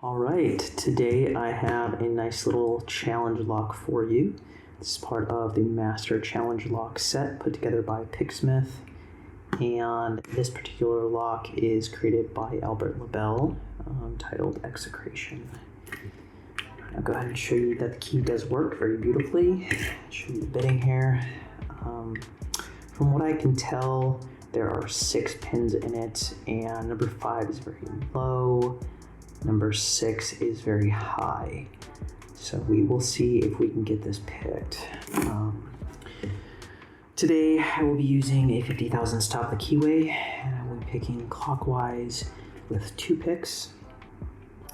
All right, today I have a nice little challenge lock for you. This is part of the master challenge lock set put together by Picksmith. And this particular lock is created by Albert Lebel, titled Execration. I'll go ahead and show you that the key does work very beautifully. Show you the bitting here. From what I can tell, there are 6 pins in it, and number 5 is very low. Number 6 is very high. So we will see if we can get this picked. Today I will be using a 50,000 stop the keyway, and I will be picking clockwise with 2 picks.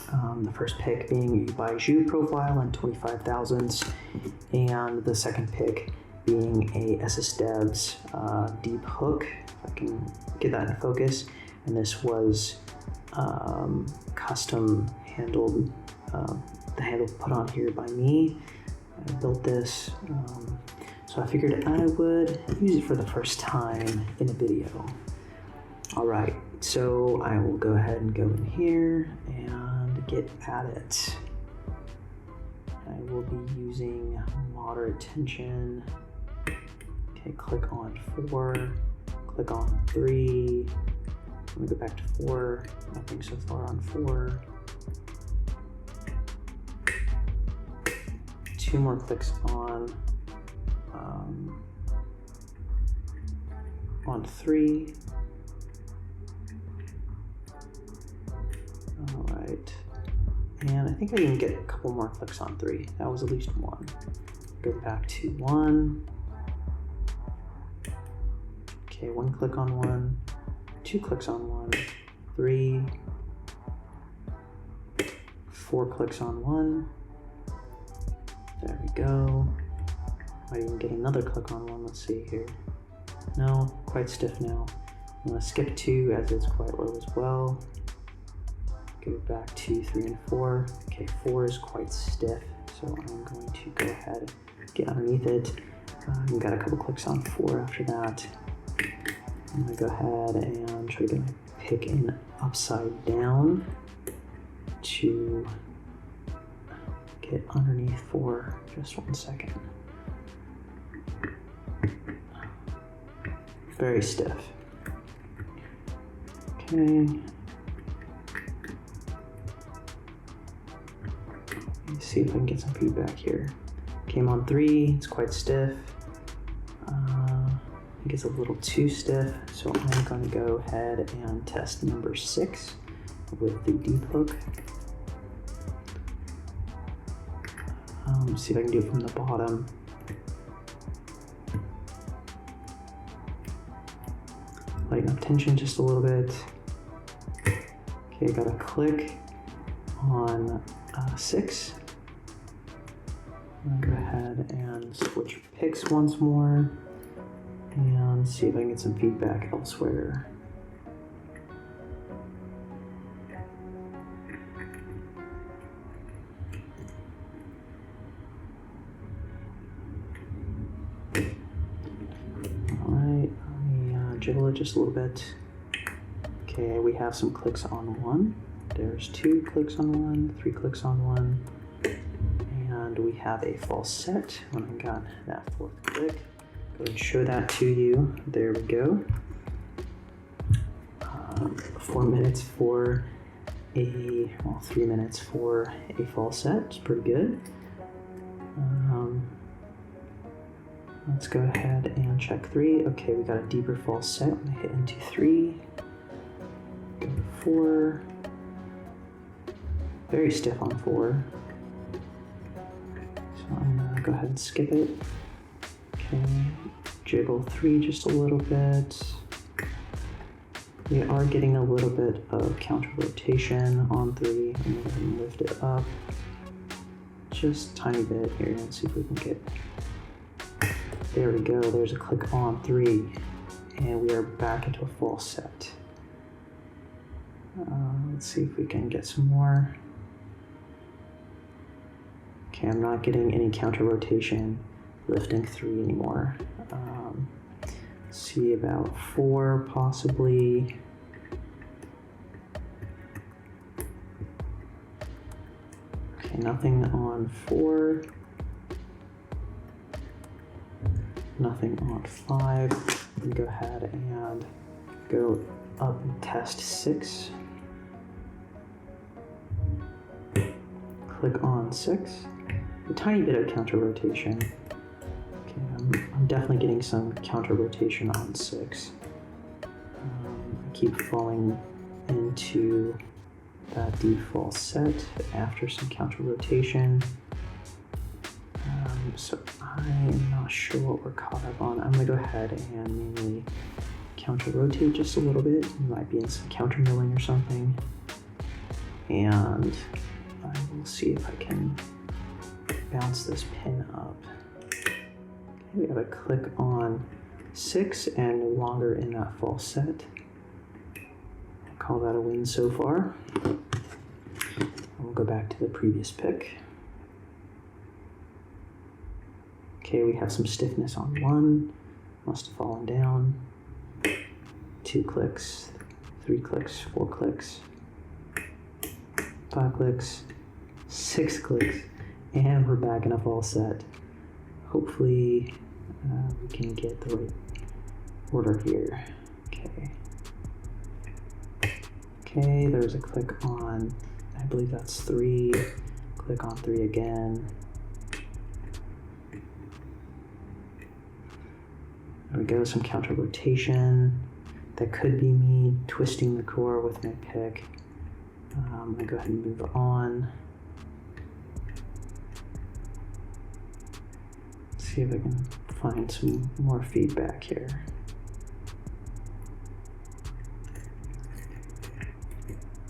The first pick being a Bijou profile and 25 thousandths, and the second pick being a SSDevs deep hook. If I can get that in focus. And this was custom handled, the handle put on here by me. I built this, so I figured I would use it for the first time in a video. All right, so I will go ahead and go in here and get at it. I will be using moderate tension. Okay, click on 4, click on 3. I'm gonna go back to 4, nothing so far on 4. 2 more clicks on 3. All right, and I think I can get a couple more clicks on 3. That was at least 1. Go back to 1. Okay, 1 click on 1. 2 clicks on 1, 3, 4 clicks on 1. There we go. Might even get another click on 1. Let's see here. No, quite stiff now. I'm gonna skip 2 as it's quite low as well. Go back to 3 and 4. Okay, 4 is quite stiff, so I'm going to go ahead and get underneath it. We've got a couple clicks on 4 after that. I'm gonna go ahead and try to get my pick in upside down to get underneath for just 1 second. Very stiff. Okay. Let's see if I can get some feedback here. Came on 3, it's quite stiff. I think it's a little too stiff, so I'm going to go ahead and test number 6 with the deep hook. See if I can do it from the bottom. Lighten up tension just a little bit. Okay, got a click on 6. I'm gonna go ahead and switch picks once more and see if I can get some feedback elsewhere. All right, let me jiggle it just a little bit. Okay, we have some clicks on 1. There's 2 clicks on 1, 3 clicks on 1, and we have a false set when I got that 4th click. Go ahead and show that to you. There we go. 4 minutes for a, well, 3 minutes for a false set. It's pretty good. Let's go ahead and check 3. Okay, we got a deeper false set. I'm gonna hit into 3. Go to 4. Very stiff on 4. So I'm gonna go ahead and skip it. Okay, jiggle 3 just a little bit. We are getting a little bit of counter rotation on 3. I'm going to go ahead and lift it up just a tiny bit here and see if we can get. There we go. There's a click on 3, and we are back into a full set. Let's see if we can get some more. Okay, I'm not getting any counter rotation lifting 3 anymore. See about 4 possibly. Okay, nothing on 4. Nothing on 5. We go ahead and go up and test 6. Click on 6. A tiny bit of counter rotation. Okay, I'm definitely getting some counter rotation on 6. I keep falling into that default set after some counter rotation. So I'm not sure what we're caught up on. I'm gonna go ahead and manually counter rotate just a little bit. You might be in some counter milling or something. And I will see if I can bounce this pin up. Okay, we have a click on 6 and no longer in that false set. I call that a win so far. We'll go back to the previous pick. Okay, we have some stiffness on 1, must have fallen down. 2 clicks, 3 clicks, 4 clicks, 5 clicks, 6 clicks, and we're back in a false set. Hopefully we can get the right order here. Okay, there's a click on, I believe that's 3, click on 3 again. There we go, some counter rotation. That could be me twisting the core with my pick. I'm gonna go ahead and move on. Let's see if I can find some more feedback here.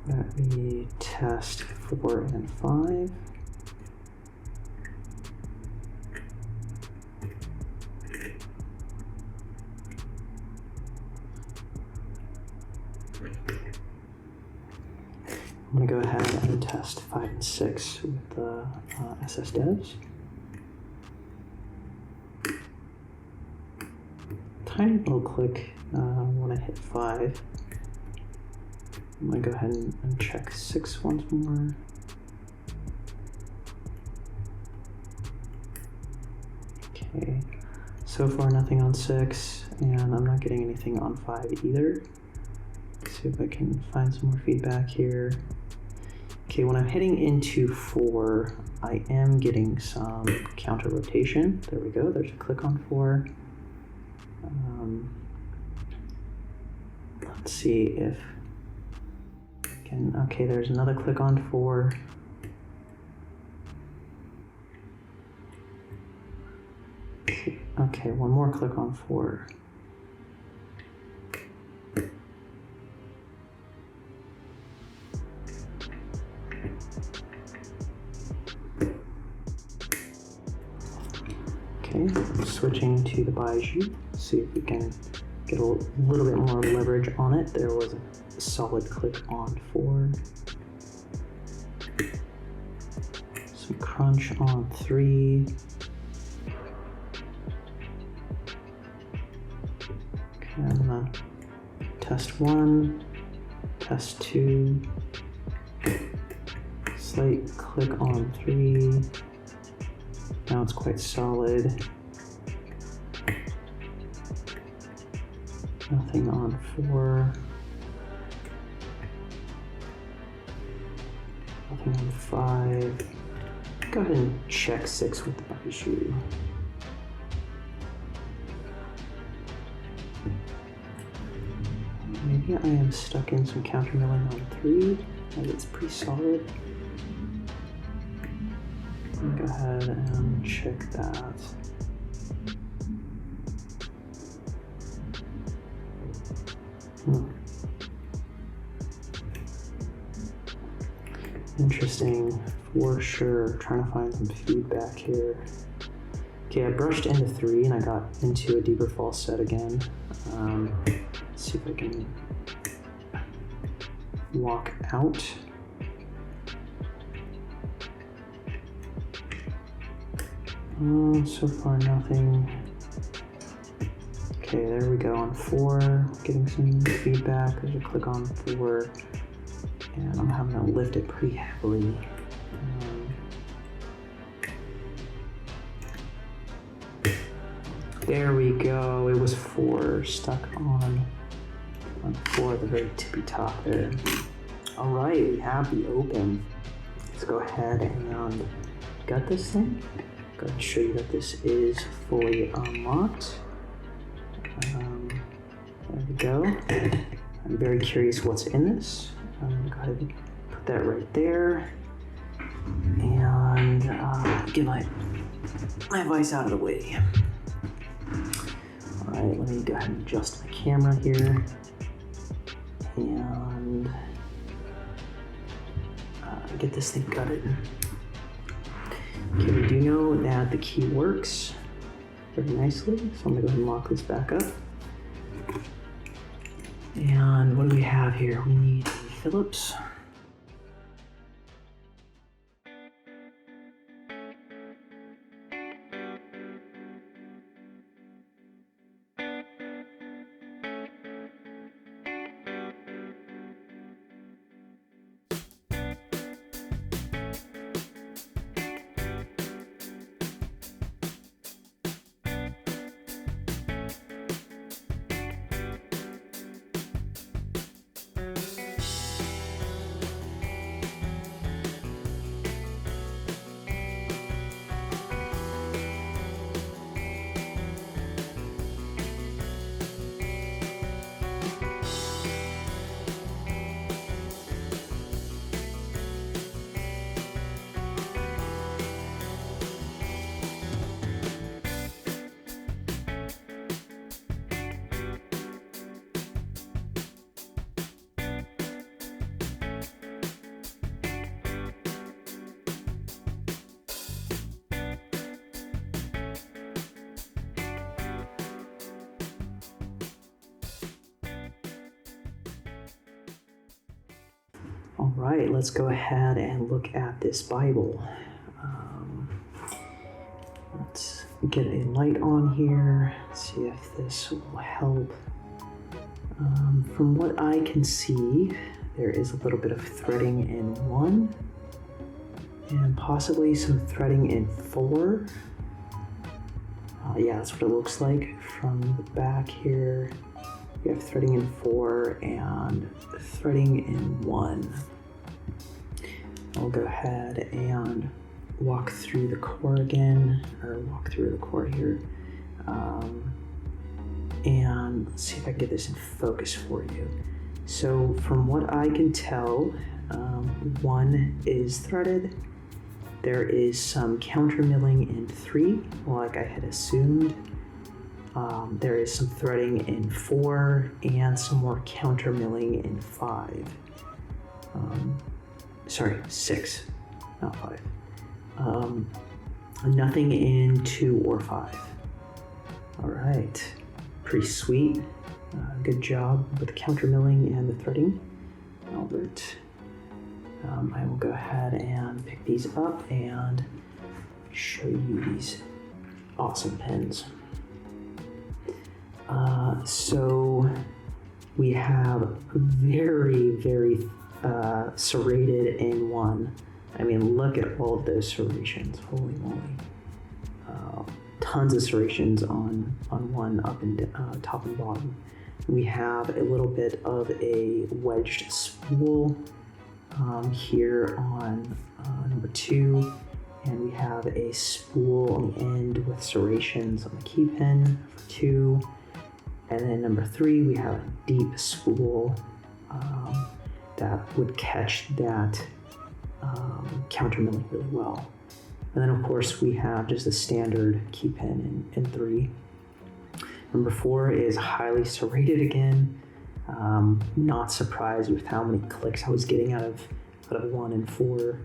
Let me test 4 and 5. I'm going to go ahead and test 5 and 6 with the SSDevs. Tiny little click when I hit 5. I'm going to go ahead and check 6 once more. Okay, so far nothing on 6, and I'm not getting anything on 5 either. Let's see if I can find some more feedback here. Okay, when I'm hitting into 4, I am getting some counter rotation. There we go, there's a click on 4. Let's see if I can, okay, there's another click on 4. Okay, one more click on 4. Okay, switching to the Bijou, see if we can get a little bit more leverage on it. There was a solid click on 4. Some crunch on 3. Okay, I'm gonna test 1, test 2, slight click on 3. Now it's quite solid. Nothing on 4. Nothing on 5. Go ahead and check 6 with the Bijou. Maybe I am stuck in some counter milling on 3, as it's pretty solid. Go ahead and check that. Interesting, for sure. Trying to find some feedback here. Okay, I brushed into 3 and I got into a deeper false set again. Let's see if I can walk out. So far nothing. Okay, there we go on 4, getting some feedback. There's a click on 4, and I'm having to lift it pretty heavily. There we go. It was 4 stuck on 4 at the very tippy top there. All right, we have the open. Let's go ahead and gut this thing. Go ahead and show you that this is fully unlocked. There we go. I'm very curious what's in this. I'm gonna go ahead and put that right there. And get my device out of the way. All right, let me go ahead and adjust my camera here. And get this thing gutted. Okay, we do know that the key works very nicely, so I'm gonna go ahead and lock this back up. And what do we have here? We need a Phillips. All right, let's go ahead and look at this Bible. Let's get a light on here, see if this will help. From what I can see, there is a little bit of threading in 1, and possibly some threading in 4. Yeah, that's what it looks like from the back here. We have threading in 4 and threading in 1. I'll go ahead and walk through the core again, or walk through the core here. And let's see if I can get this in focus for you. So from what I can tell, 1 is threaded. There is some counter milling in 3, like I had assumed. There is some threading in 4 and some more counter milling in 5. Sorry, 6, not 5. Nothing in 2 or 5. All right, pretty sweet. Good job with the counter milling and the threading, Albert. I will go ahead and pick these up and show you these awesome pens. So we have very, very serrated in 1. I mean, look at all of those serrations. Holy moly. Tons of serrations on 1 up and top and bottom. We have a little bit of a wedged spool here on number 2, and we have a spool on the end with serrations on the key pin for 2. And then number 3, we have a deep spool that would catch that counter milling really well. And then of course we have just a standard key pin in 3. Number 4 is highly serrated again. Not surprised with how many clicks I was getting out of 1 and 4.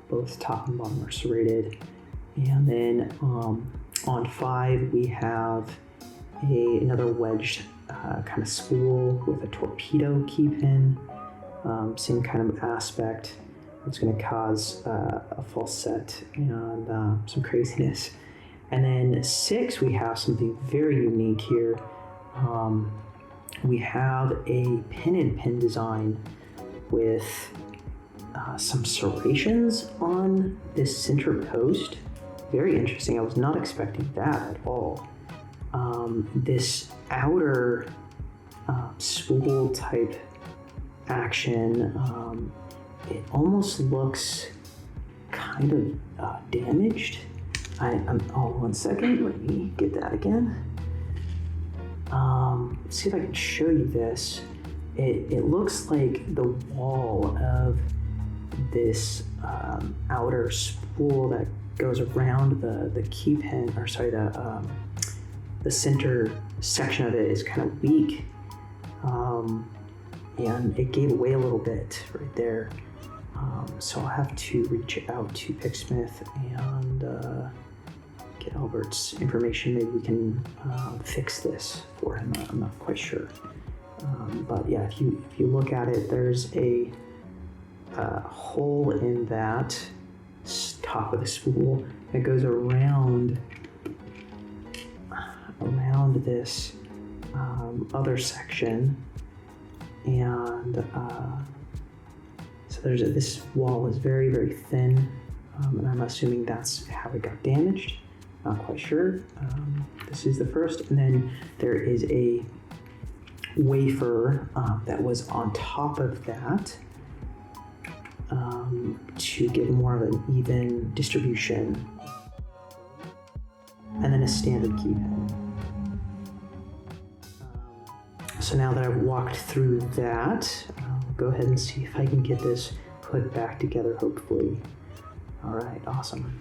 Both top and bottom are serrated. And then on 5 we have another wedged kind of spool with a torpedo key pin. Same kind of aspect. It's going to cause a false set and some craziness. And then 6, we have something very unique here. We have a pin and pin design with some serrations on this center post. very interesting. I was not expecting that at all. This outer spool type action, it almost looks kind of damaged. Oh, 1 second, let me get that again. Let's see if I can show you this. It looks like the wall of this outer spool that goes around the key pin, or sorry, the center section of it is kind of weak, and it gave away a little bit right there. So I'll have to reach out to Picksmith and get Albert's information. Maybe we can fix this for him. I'm not quite sure. But yeah, if you look at it, there's a hole in that top of the spool that goes around this other section, and so this wall is very, very thin, and I'm assuming that's how it got damaged. Not quite sure. This is the first, and then there is a wafer that was on top of that to give more of an even distribution, and then a standard key pin. So now that I've walked through that, I'll go ahead and see if I can get this put back together, hopefully. All right, awesome.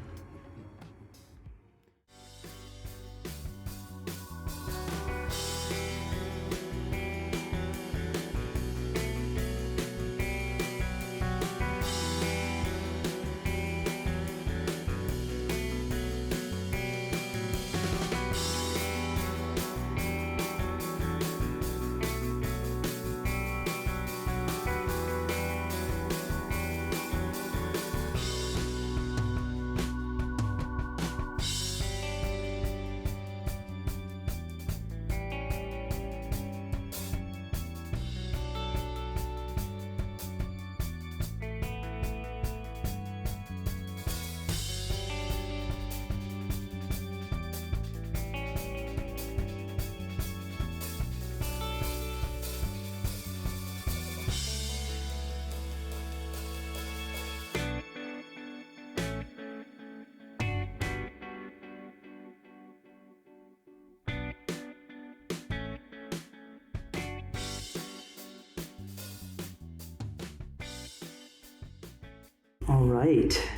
All right,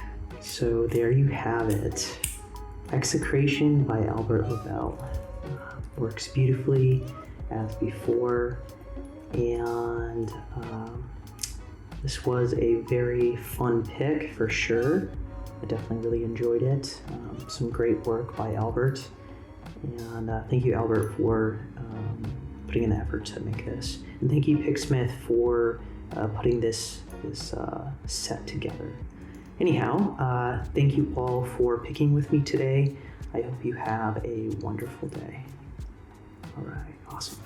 so there you have it. Execration by Albert Lebel. Works beautifully as before, and this was a very fun pick for sure. I definitely really enjoyed it. Some great work by Albert, and thank you, Albert, for putting in the effort to make this. And thank you, Picksmith, for putting this set together. Anyhow, thank you all for picking with me today. I hope you have a wonderful day. All right, awesome.